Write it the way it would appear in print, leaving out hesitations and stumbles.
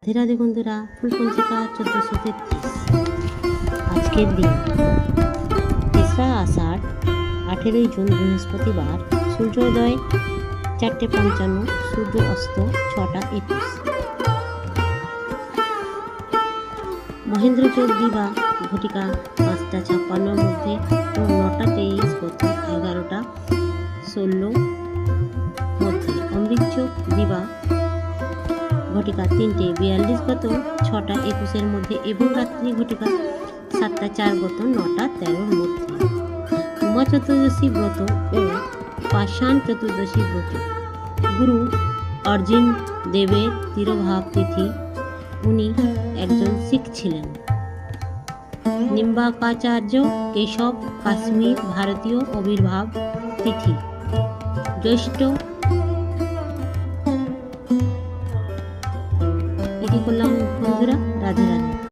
রাধে রাধে বন্ধুরা, ফুলপঞ্জিকা 1433 আজকের দিন 3রা আষাঢ়, 18ই জুন বৃহস্পতিবার। সূর্যোদয় 4:55, সূর্য অস্ত 6:21। মহেন্দ্রযোগ দিবা ঘটিকা 5:56 মধ্যে ও 9:23 গত 11:16 মধ্যে। অমৃতযোগ দিবা ঘটিকা 3:42 গত 6:21 মধ্যে এবং রাত্রি ঘটিকা 7:04 গত 9:13 মধ্যে। উমা চতুর্দশী ব্রত ও পাষাণ চতুর্দশী ব্রত। গুরু অর্জুন দেবের তিরোভাব তিথি। উনি একজন শিখ ছিলেন। নিম্বাকাচার্য কেশব কাশ্মীর ভারতীয় আবির্ভাব তিথি। জ্যৈষ্ঠ। এটি করলাম বন্ধুরা। রাধে রাধে।